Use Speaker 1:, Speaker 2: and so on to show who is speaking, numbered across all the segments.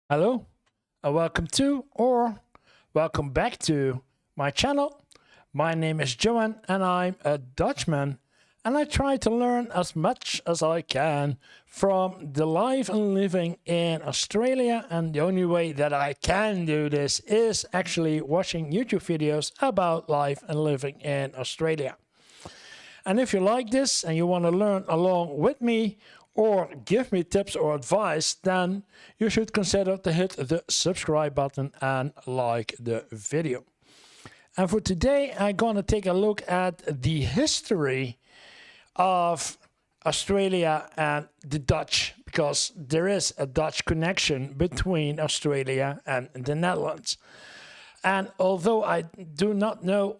Speaker 1: Hello, and welcome to or welcome back to my channel. My name is Johan, and I'm a Dutchman, and I try to learn as much as I can from the life and living in Australia. And the only way that I can do this is actually watching YouTube videos about life and living in Australia. And if you like this and you want to learn along with me or give me tips or advice, then you should consider to hit the subscribe button and like the video. And for today, I'm going to take a look at the history of Australia and the Dutch, because there is a Dutch connection between Australia and the Netherlands. And although I do not know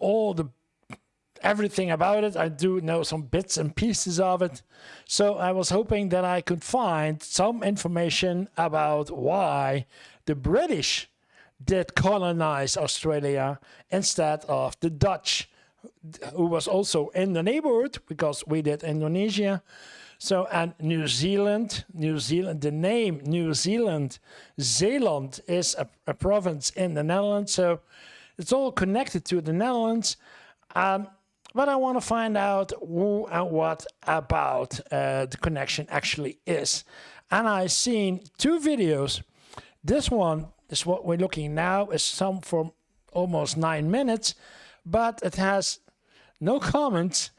Speaker 1: everything about it, I do know some bits and pieces of it. So I was hoping that I could find some information about why the British did colonize Australia instead of the Dutch, who was also in the neighborhood because we did Indonesia. So, and New Zealand, the name New Zealand, Zeeland is a province in the Netherlands. So it's all connected to the Netherlands. But I want to find out who and what about the connection actually is. And I've seen two videos. This one is what we're looking now, is some for almost 9 minutes, but it has no comments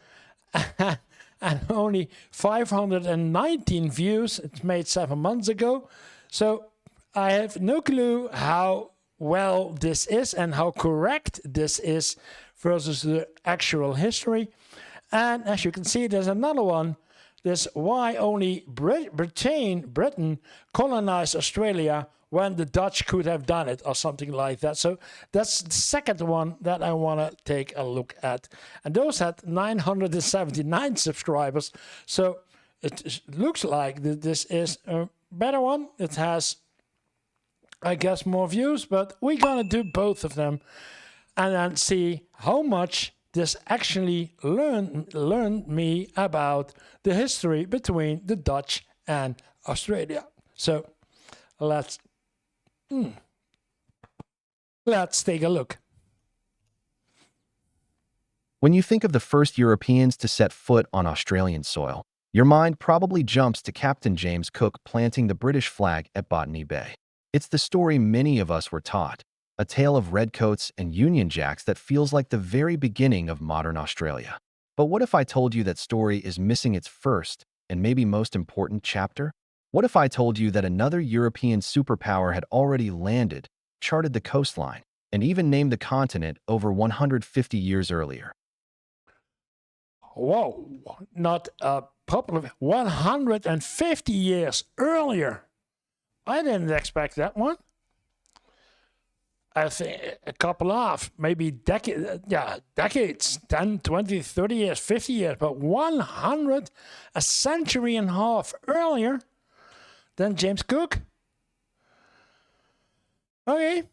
Speaker 1: and only 519 views. It's made 7 months ago. So I have no clue how well this is and how correct this is versus the actual history. And as you can see, there's another one. This why only Britain colonized Australia when the Dutch could have done it, or something like that. So that's the second one that I want to take a look at. And those had 979 subscribers. So it looks like this is a better one. It has, I guess, more views, but we're going to do both of them and then see how much this actually learned me about the history between the Dutch and Australia. So let's take a look.
Speaker 2: When you think of the first Europeans to set foot on Australian soil, your mind probably jumps to Captain James Cook planting the British flag at Botany Bay. It's the story many of us were taught, a tale of redcoats and Union Jacks that feels like the very beginning of modern Australia. But what if I told you that story is missing its first, and maybe most important chapter? What if I told you that another European superpower had already landed, charted the coastline, and even named the continent over 150 years earlier?
Speaker 1: Whoa, not a popular 150 years earlier. I didn't expect that one. I think a couple of maybe decades, 10, 20, 30 years, 50 years, but 100, a century and a half earlier than James Cook. Okay.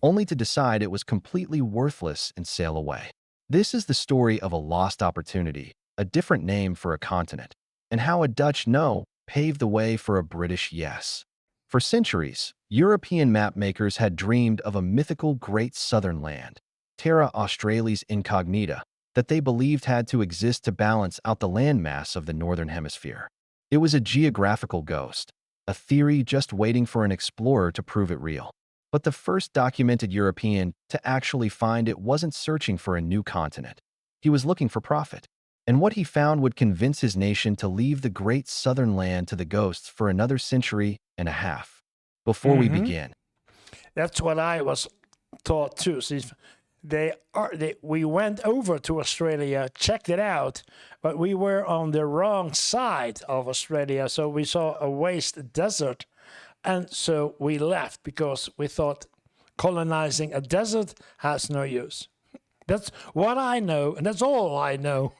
Speaker 2: Only to decide it was completely worthless and sail away. This is the story of a lost opportunity, a different name for a continent, and how a Dutch no paved the way for a British yes. For centuries, European mapmakers had dreamed of a mythical Great Southern Land, Terra Australis Incognita, that they believed had to exist to balance out the landmass of the Northern Hemisphere. It was a geographical ghost, a theory just waiting for an explorer to prove it real. But the first documented European to actually find it wasn't searching for a new continent. He was looking for profit. And what he found would convince his nation to leave the Great Southern Land to the ghosts for another century and a half. Before we begin,
Speaker 1: That's what I was taught too. See, we went over to Australia, checked it out, but we were on the wrong side of Australia. So we saw a waste desert. And so we left because we thought colonizing a desert has no use. That's what I know, and that's all I know.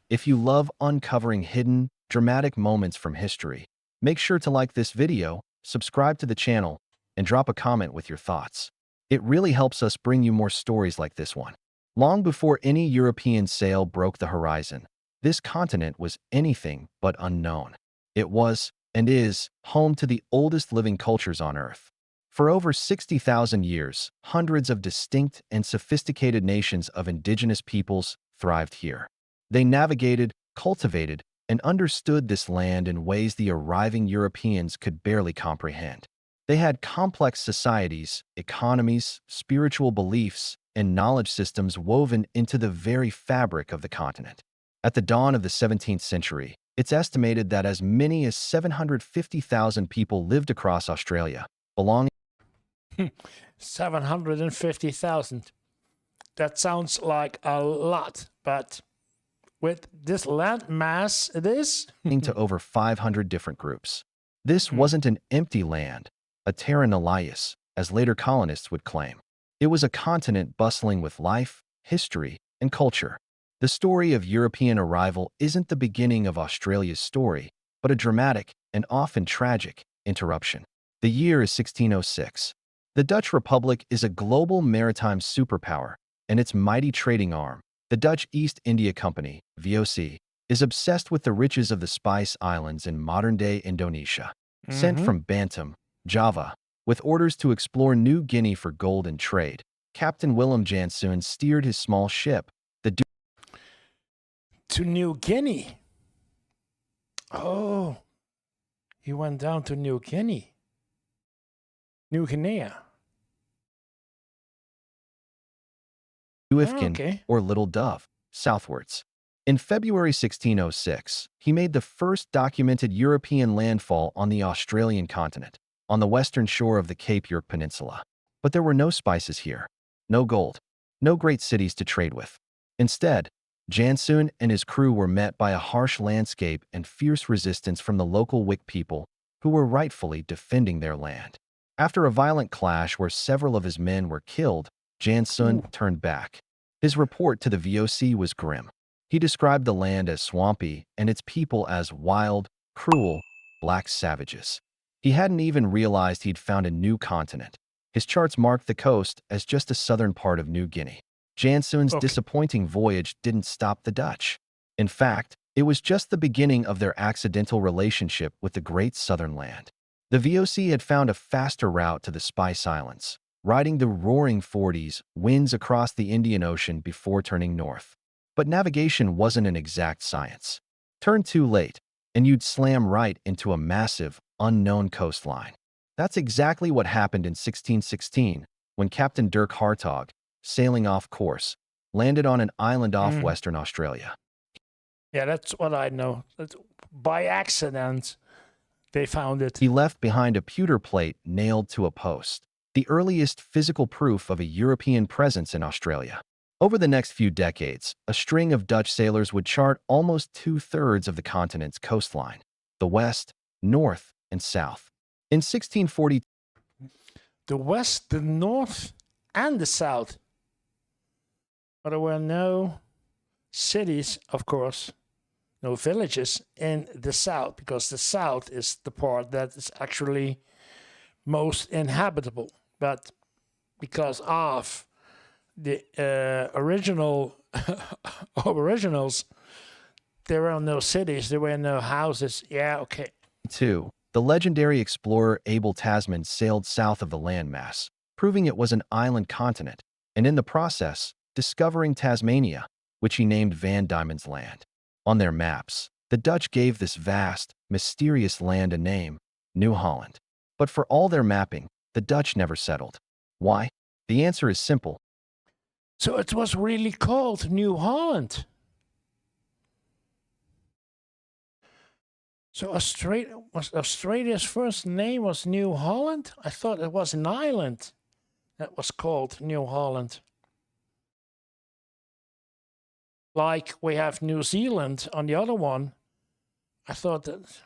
Speaker 2: if you love uncovering hidden, dramatic moments from history, make sure to like this video, subscribe to the channel, and drop a comment with your thoughts. It really helps us bring you more stories like this one. Long before any European sail broke the horizon, this continent was anything but unknown. It was, and is home to the oldest living cultures on Earth. For over 60,000 years, hundreds of distinct and sophisticated nations of indigenous peoples thrived here. They navigated, cultivated, and understood this land in ways the arriving Europeans could barely comprehend. They had complex societies, economies, spiritual beliefs, and knowledge systems woven into the very fabric of the continent. At the dawn of the 17th century, it's estimated that as many as 750,000 people lived across Australia, belonging
Speaker 1: 750,000. That sounds like a lot, but with this land mass, it is.
Speaker 2: to over 500 different groups. This wasn't an empty land, a terra nullius, as later colonists would claim. It was a continent bustling with life, history, and culture. The story of European arrival isn't the beginning of Australia's story, but a dramatic and often tragic interruption. The year is 1606. The Dutch Republic is a global maritime superpower, and its mighty trading arm, the Dutch East India Company, VOC, is obsessed with the riches of the Spice Islands in modern-day Indonesia. Sent from Bantam, Java, with orders to explore New Guinea for gold and trade, Captain Willem Janszoon steered his small ship, the
Speaker 1: To New Guinea. Oh, he went down to New Guinea. New Guinea.
Speaker 2: Duifkin,
Speaker 1: Okay.
Speaker 2: or Little Dove, southwards. In February 1606, he made the first documented European landfall on the Australian continent, on the western shore of the Cape York Peninsula. But there were no spices here, no gold, no great cities to trade with. Instead, Janszoon and his crew were met by a harsh landscape and fierce resistance from the local Wik people, who were rightfully defending their land. After a violent clash where several of his men were killed, Janszoon turned back. His report to the VOC was grim. He described the land as swampy and its people as wild, cruel, black savages. He hadn't even realized he'd found a new continent. His charts marked the coast as just a southern part of New Guinea. Janszoon's disappointing voyage didn't stop the Dutch. In fact, it was just the beginning of their accidental relationship with the great southern land. The VOC had found a faster route to the Spice Islands, riding the roaring 40s winds across the Indian Ocean before turning north. But navigation wasn't an exact science. Turn too late, and you'd slam right into a massive, unknown coastline. That's exactly what happened in 1616, when Captain Dirk Hartog, sailing off course, landed on an island off Western Australia.
Speaker 1: Yeah, that's what I know. By accident, they found it.
Speaker 2: He left behind a pewter plate nailed to a post, the earliest physical proof of a European presence in Australia. Over the next few decades, a string of Dutch sailors would chart almost 2/3 of the continent's coastline, the west, north, and south. In 1640,
Speaker 1: The west, the north, and the south. But there were no cities, of course, no villages in the south, because the south is the part that is actually most inhabitable. But because of the originals, there were no cities, there were no houses. Yeah, okay.
Speaker 2: the legendary explorer Abel Tasman sailed south of the landmass, proving it was an island continent, and in the process, discovering Tasmania, which he named Van Diemen's Land. On their maps, the Dutch gave this vast, mysterious land a name, New Holland. But for all their mapping, the Dutch never settled. Why? The answer is simple.
Speaker 1: So it was really called New Holland. So Australia's first name was New Holland? I thought it was an island that was called New Holland. Like we have New Zealand on the other one. I thought that...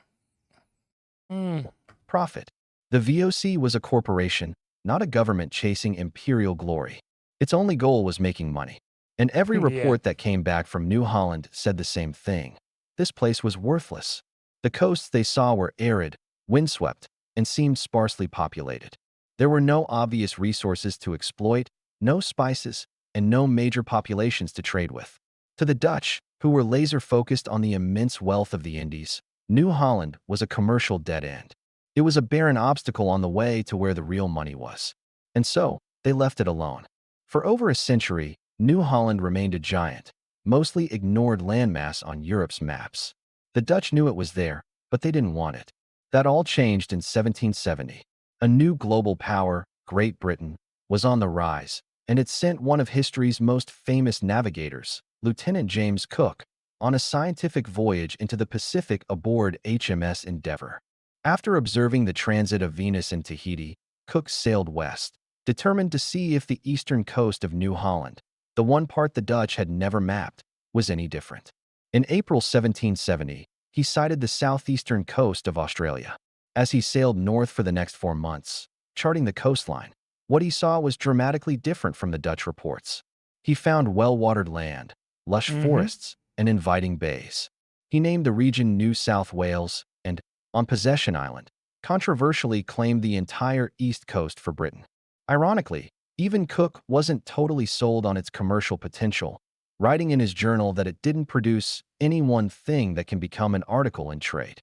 Speaker 2: Profit. The VOC was a corporation, not a government chasing imperial glory. Its only goal was making money. And every report that came back from New Holland said the same thing. This place was worthless. The coasts they saw were arid, windswept, and seemed sparsely populated. There were no obvious resources to exploit, no spices, and no major populations to trade with. To the Dutch, who were laser-focused on the immense wealth of the Indies, New Holland was a commercial dead end. It was a barren obstacle on the way to where the real money was. And so, they left it alone. For over a century, New Holland remained a giant, mostly ignored landmass on Europe's maps. The Dutch knew it was there, but they didn't want it. That all changed in 1770. A new global power, Great Britain, was on the rise, and it sent one of history's most famous navigators, Lieutenant James Cook, on a scientific voyage into the Pacific aboard HMS Endeavour. After observing the transit of Venus and Tahiti, Cook sailed west, determined to see if the eastern coast of New Holland, the one part the Dutch had never mapped, was any different. In April 1770, he sighted the southeastern coast of Australia. As he sailed north for the next 4 months, charting the coastline, what he saw was dramatically different from the Dutch reports. He found well-watered land, lush forests, and inviting bays. He named the region New South Wales and, on Possession Island, controversially claimed the entire east coast for Britain. Ironically, even Cook wasn't totally sold on its commercial potential, writing in his journal that it didn't produce any one thing that can become an article in trade.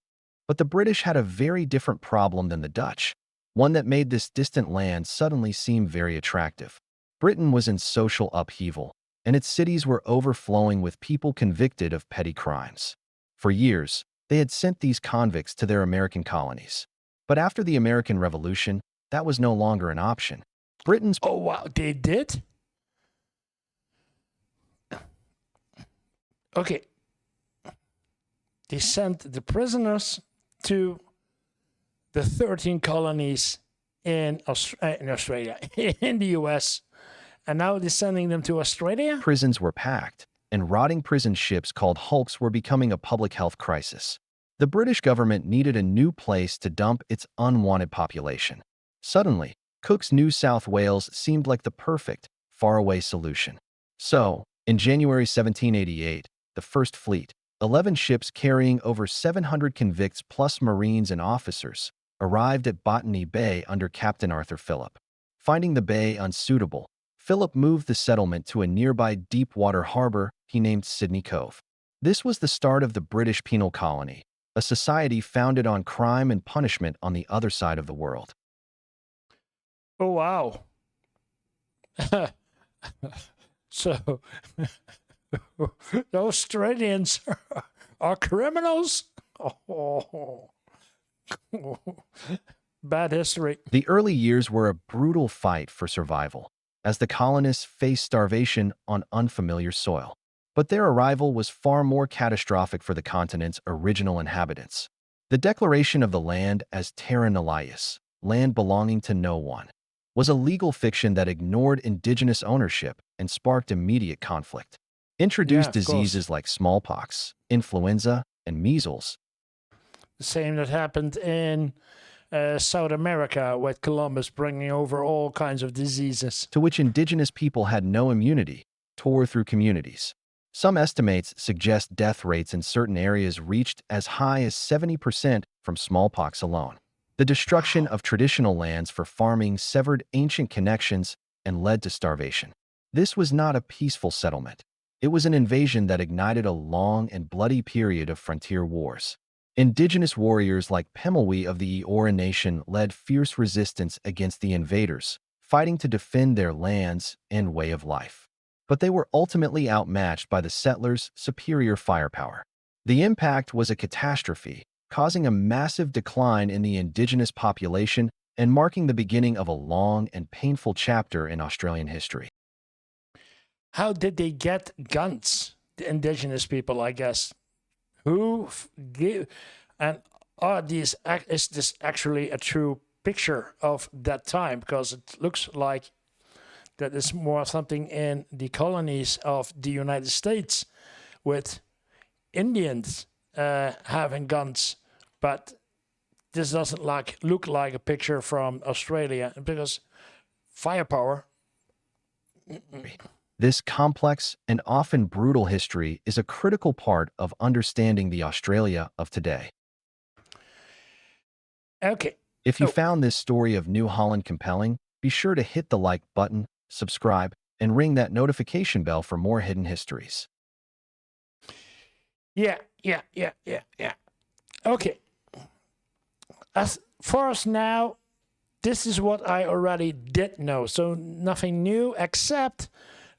Speaker 2: But the British had a very different problem than the Dutch, one that made this distant land suddenly seem very attractive. Britain was in social upheaval, and its cities were overflowing with people convicted of petty crimes. For years, they had sent these convicts to their American colonies. But after the American Revolution, that was no longer an option. Britain's...
Speaker 1: Oh, wow, they did? Okay. They sent the prisoners to the 13 colonies in Australia, in the US, and now they're sending them to Australia?
Speaker 2: Prisons were packed, and rotting prison ships called hulks were becoming a public health crisis. The British government needed a new place to dump its unwanted population. Suddenly, Cook's New South Wales seemed like the perfect, faraway solution. So, in January 1788, the First Fleet, 11 ships carrying over 700 convicts plus Marines and officers, arrived at Botany Bay under Captain Arthur Phillip. Finding the bay unsuitable, Phillip moved the settlement to a nearby deep-water harbor he named Sydney Cove. This was the start of the British penal colony, a society founded on crime and punishment on the other side of the world.
Speaker 1: Oh, wow. So, the Australians are criminals? Oh. Bad history.
Speaker 2: The early years were a brutal fight for survival, as the colonists faced starvation on unfamiliar soil. But their arrival was far more catastrophic for the continent's original inhabitants. The declaration of the land as terra nullius, land belonging to no one, was a legal fiction that ignored indigenous ownership and sparked immediate conflict. Introduced diseases like smallpox, influenza, and measles.
Speaker 1: The same that happened in South America with Columbus bringing over all kinds of diseases.
Speaker 2: To which indigenous people had no immunity, tore through communities. Some estimates suggest death rates in certain areas reached as high as 70% from smallpox alone. The destruction of traditional lands for farming severed ancient connections and led to starvation. This was not a peaceful settlement. It was an invasion that ignited a long and bloody period of frontier wars. Indigenous warriors like Pemulwuy of the Eora Nation led fierce resistance against the invaders, fighting to defend their lands and way of life. But they were ultimately outmatched by the settlers' superior firepower. The impact was a catastrophe, causing a massive decline in the indigenous population and marking the beginning of a long and painful chapter in Australian history.
Speaker 1: How did they get guns? The indigenous people, I guess. Who gave, and is this actually a true picture of that time? Because it looks like that is more something in the colonies of the United States with Indians having guns, but this doesn't look like a picture from Australia because firepower.
Speaker 2: This complex and often brutal history is a critical part of understanding the Australia of today.
Speaker 1: Okay.
Speaker 2: If you found this story of New Holland compelling, be sure to hit the like button, subscribe, and ring that notification bell for more hidden histories.
Speaker 1: Yeah. Okay. As far as now, this is what I already did know. So nothing new except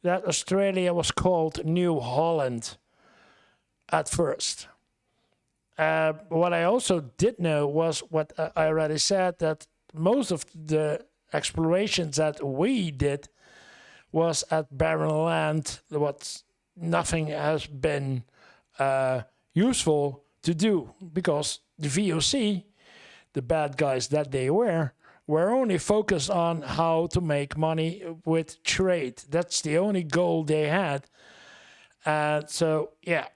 Speaker 1: that Australia was called New Holland at first. What I also did know was what I already said, that most of the explorations that we did was at barren land, what nothing has been useful to do, because the VOC, the bad guys that they were only focused on how to make money with trade. That's the only goal they had. So, yeah.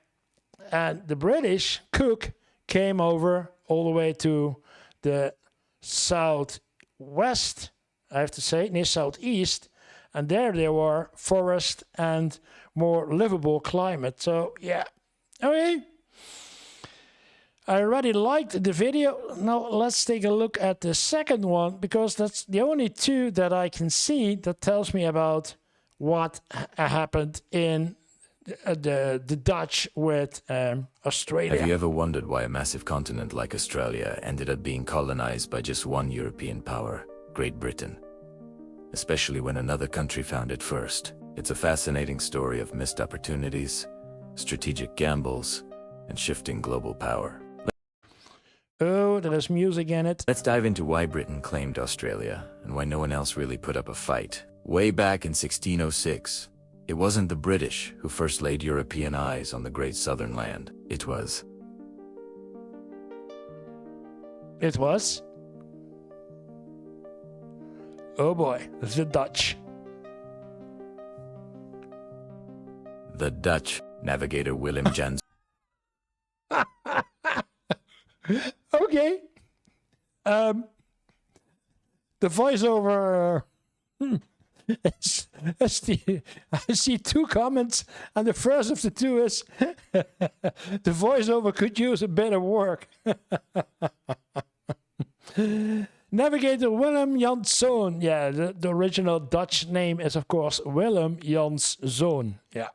Speaker 1: And the British, Cook, came over all the way to the southwest, I have to say, near southeast, and there were forest and more livable climate. So, yeah. Okay. I already liked the video. Now let's take a look at the second one, because that's the only two that I can see that tells me about what happened in the Dutch with Australia.
Speaker 3: Have you ever wondered why a massive continent like Australia ended up being colonized by just one European power, Great Britain? Especially when another country found it first. It's a fascinating story of missed opportunities, strategic gambles, and shifting global power.
Speaker 1: Oh, there is music in it.
Speaker 3: Let's dive into why Britain claimed Australia and why no one else really put up a fight. Way back in 1606, it wasn't the British who first laid European eyes on the great southern land. It was.
Speaker 1: It was? Oh boy, the Dutch.
Speaker 3: The Dutch. Navigator Willem Jansz.
Speaker 1: Okay. The voiceover. I see two comments, and the first of the two is the voiceover could use a bit of work. Navigator Willem Janszoon. Yeah, the original Dutch name is, of course, Willem Janszoon. Yeah.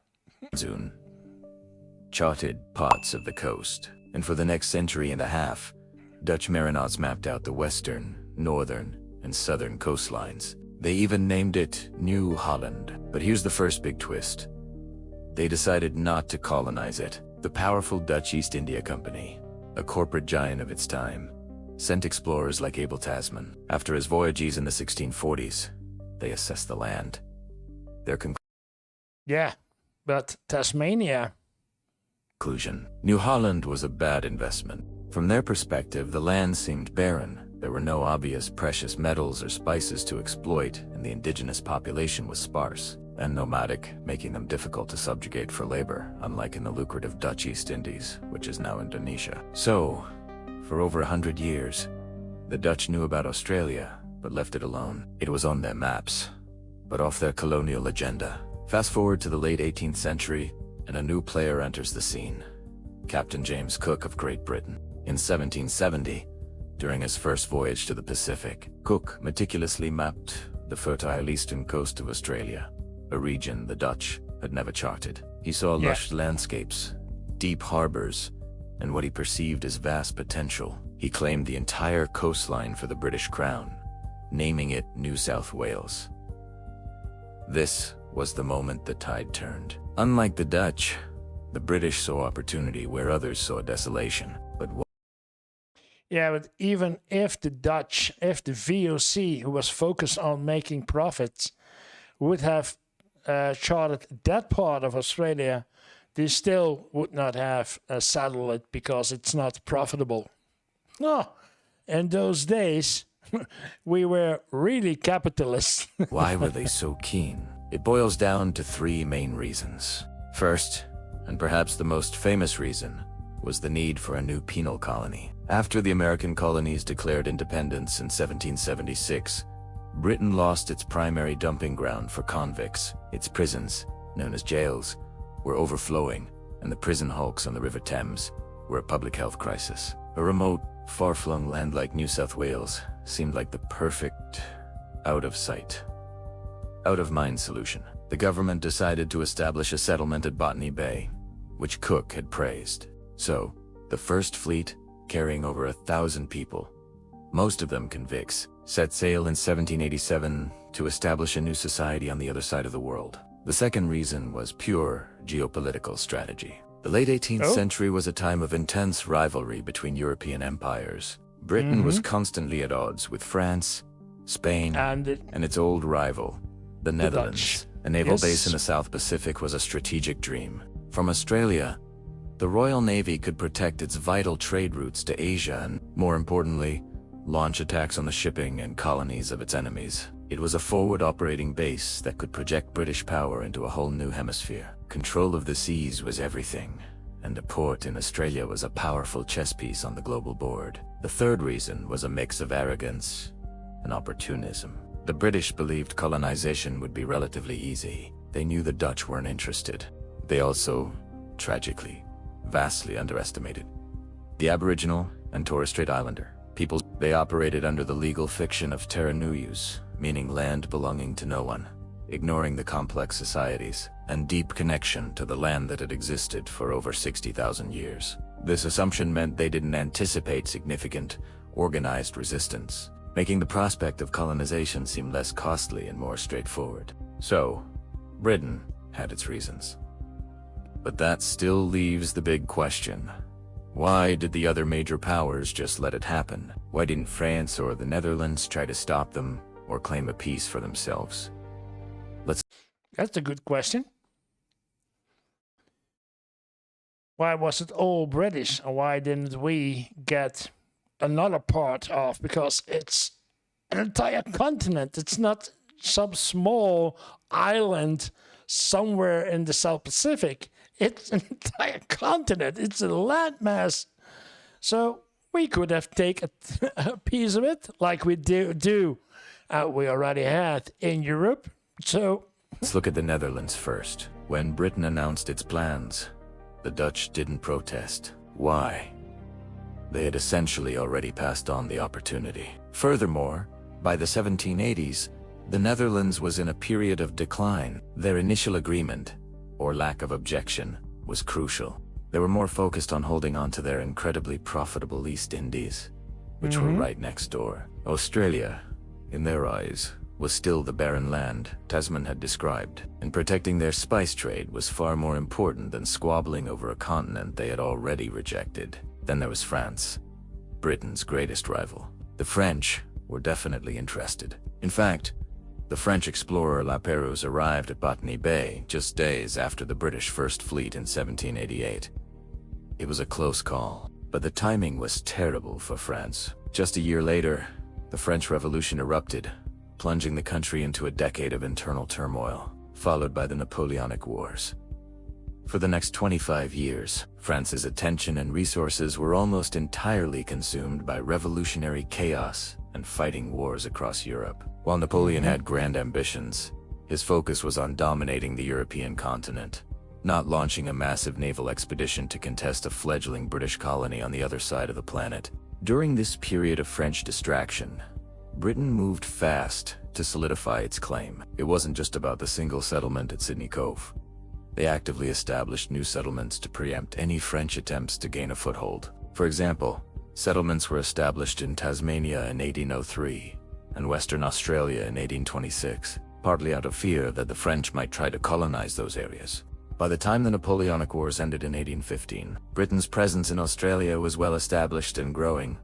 Speaker 3: Charted parts of the coast, and for the next century and a half, Dutch mariners mapped out the western, northern, and southern coastlines. They even named it New Holland. But here's the first big twist. They decided not to colonize it. The powerful Dutch East India Company, a corporate giant of its time, sent explorers like Abel Tasman. After his voyages in the 1640s, they assessed the land. Their
Speaker 1: Yeah, but Tasmania.
Speaker 3: conclusion: New Holland was a bad investment. From their perspective, the land seemed barren. There were no obvious precious metals or spices to exploit, and the indigenous population was sparse and nomadic, making them difficult to subjugate for labor, unlike in the lucrative Dutch East Indies, which is now Indonesia. So, for over 100 years, the Dutch knew about Australia, but left it alone. It was on their maps, but off their colonial agenda. Fast forward to the late 18th century, and a new player enters the scene. Captain James Cook of Great Britain. In 1770, during his first voyage to the Pacific, Cook meticulously mapped the fertile eastern coast of Australia, a region the Dutch had never charted. He saw lush landscapes, deep harbors, and what he perceived as vast potential. He claimed the entire coastline for the British Crown, naming it New South Wales. This was the moment the tide turned. Unlike the Dutch, the British saw opportunity where others saw desolation.
Speaker 1: Yeah, but even if the Dutch, if the VOC, who was focused on making profits, would have charted that part of Australia, they still would not have settled it because it's not profitable. No, in those days, we were really capitalists.
Speaker 3: Why were they so keen? It boils down to three main reasons. First, and perhaps the most famous reason, was the need for a new penal colony. After the American colonies declared independence in 1776, Britain lost its primary dumping ground for convicts. Its prisons, known as jails, were overflowing, and the prison hulks on the River Thames were a public health crisis. A remote, far-flung land like New South Wales seemed like the perfect out-of-sight, out-of-mind solution. The government decided to establish a settlement at Botany Bay, which Cook had praised. So, the first fleet carrying over 1,000 people, most of them convicts, set sail in 1787 to establish a new society on the other side of the world. The second reason was pure geopolitical strategy. The late 18th century was a time of intense rivalry between European empires. Britain was constantly at odds with France, Spain, and its old rival, the Netherlands. A naval base in the South Pacific was a strategic dream. From Australia, the Royal Navy could protect its vital trade routes to Asia and, more importantly, launch attacks on the shipping and colonies of its enemies. It was a forward operating base that could project British power into a whole new hemisphere. Control of the seas was everything, and a port in Australia was a powerful chess piece on the global board. The third reason was a mix of arrogance and opportunism. The British believed colonization would be relatively easy. They knew the Dutch weren't interested. They also, tragically, vastly underestimated the Aboriginal and Torres Strait Islander peoples. They operated under the legal fiction of terra nullius, meaning land belonging to no one, ignoring the complex societies and deep connection to the land that had existed for over 60,000 years. This assumption meant they didn't anticipate significant, organized resistance, making the prospect of colonization seem less costly and more straightforward. So, Britain had its reasons. But that still leaves the big question. Why did the other major powers just let it happen? Why didn't France or the Netherlands try to stop them or claim a peace for themselves?
Speaker 1: That's a good question. Why was it all British, and why didn't we get another part of? Because it's an entire continent. It's not some small island somewhere in the South Pacific. It's an entire continent. It's a landmass. So we could have taken a piece of it, like we we already had in Europe. So
Speaker 3: let's look at the Netherlands first. When Britain announced its plans, the Dutch didn't protest. Why? They had essentially already passed on the opportunity. Furthermore, by the 1780s, the Netherlands was in a period of decline. Their initial agreement, or lack of objection, was crucial. They were more focused on holding on to their incredibly profitable East Indies, which were right next door. Australia, in their eyes, was still the barren land Tasman had described, and protecting their spice trade was far more important than squabbling over a continent they had already rejected. Then there was France, Britain's greatest rival. The French were definitely interested. In fact, the French explorer La Pérouse arrived at Botany Bay just days after the British First Fleet in 1788. It was a close call, but the timing was terrible for France. Just a year later, the French Revolution erupted, plunging the country into a decade of internal turmoil, followed by the Napoleonic Wars. For the next 25 years, France's attention and resources were almost entirely consumed by revolutionary chaos and fighting wars across Europe. While Napoleon had grand ambitions, his focus was on dominating the European continent, not launching a massive naval expedition to contest a fledgling British colony on the other side of the planet. During this period of French distraction, Britain moved fast to solidify its claim. It wasn't just about the single settlement at Sydney Cove. They actively established new settlements to preempt any French attempts to gain a foothold. For example, settlements were established in Tasmania in 1803 and Western Australia in 1826, partly out of fear that the French might try to colonize those areas. By the time the Napoleonic Wars ended in 1815, Britain's presence in Australia was well established and growing,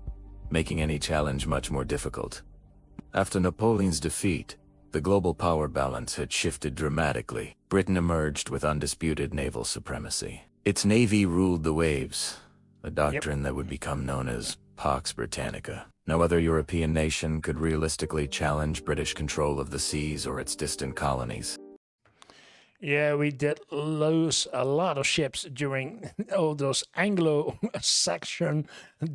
Speaker 3: making any challenge much more difficult. After Napoleon's defeat, the global power balance had shifted dramatically. Britain emerged with undisputed naval supremacy. Its navy ruled the waves, a doctrine that would become known as Pax Britannica. No other European nation could realistically challenge British control of the seas or its distant colonies.
Speaker 1: yeah, we did lose a lot of ships during all those Anglo-Saxon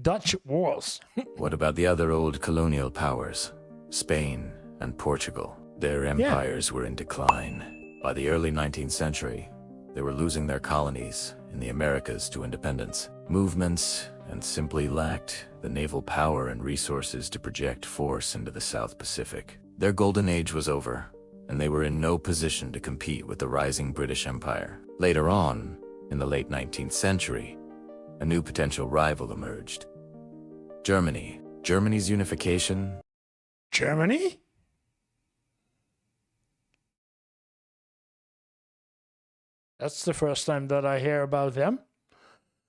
Speaker 1: Dutch wars.
Speaker 3: What about the other old colonial powers? Spain and Portugal. Their empires were in decline. By the early 19th century, they were losing their colonies in the Americas to independence movements and simply lacked the naval power and resources to project force into the South Pacific. Their golden age was over, and they were in no position to compete with the rising British Empire. Later on, in the late 19th century, a new potential rival emerged, Germany. Germany's unification?
Speaker 1: Germany? That's the first time that I hear about them.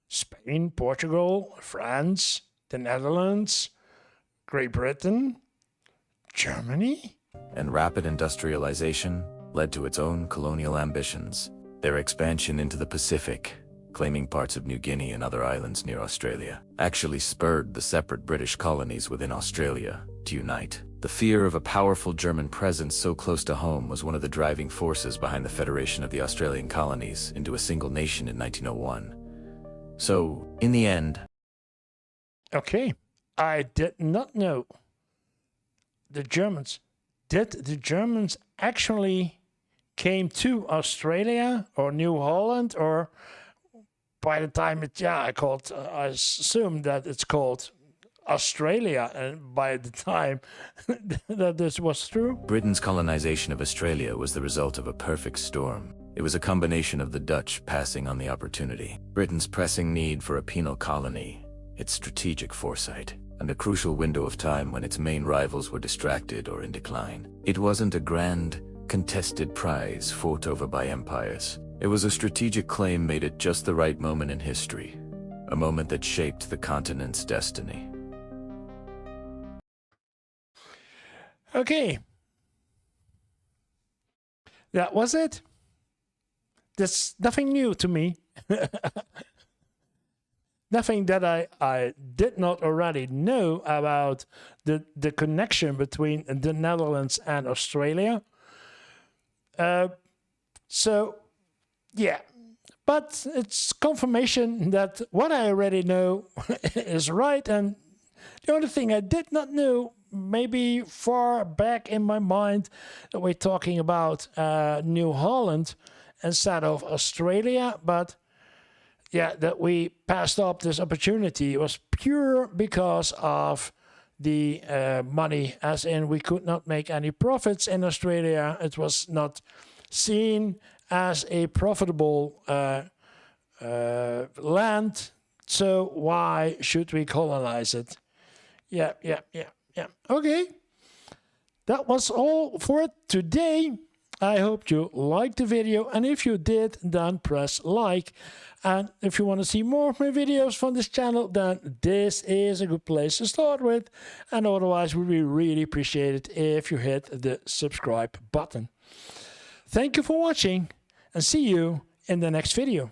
Speaker 1: Spain, Portugal, France, the Netherlands, Great Britain, Germany?
Speaker 3: And rapid industrialization led to its own colonial ambitions. Their expansion into the Pacific, claiming parts of New Guinea and other islands near Australia, actually spurred the separate British colonies within Australia to unite. The fear of a powerful German presence so close to home was one of the driving forces behind the federation of the Australian colonies into a single nation in 1901. So, in the end...
Speaker 1: Okay, I did not know. Did the Germans actually came to Australia or New Holland, or by the time I assume that it's called Australia, and by the time that this was true?
Speaker 3: Britain's colonization of Australia was the result of a perfect storm. It was a combination of the Dutch passing on the opportunity, Britain's pressing need for a penal colony, its strategic foresight, and a crucial window of time when its main rivals were distracted or in decline. It wasn't a grand, contested prize fought over by empires. It was a strategic claim made at just the right moment in history, a moment that shaped the continent's destiny.
Speaker 1: Okay. That was it. There's nothing new to me. Nothing that I did not already know about the connection between the Netherlands and Australia. So, yeah. But it's confirmation that what I already know is right. And the only thing I did not know, maybe far back in my mind, that we're talking about New Holland instead of Australia. But yeah, that we passed up this opportunity was pure because of the money, as in we could not make any profits in Australia. It was not seen as a profitable land, so why should we colonize it? Yeah. Okay, that was all for today. I hope you liked the video, and if you did, then press like. And if you want to see more of my videos from this channel, then this is a good place to start with. And otherwise, we would really appreciate it if you hit the subscribe button. Thank you for watching, and see you in the next video.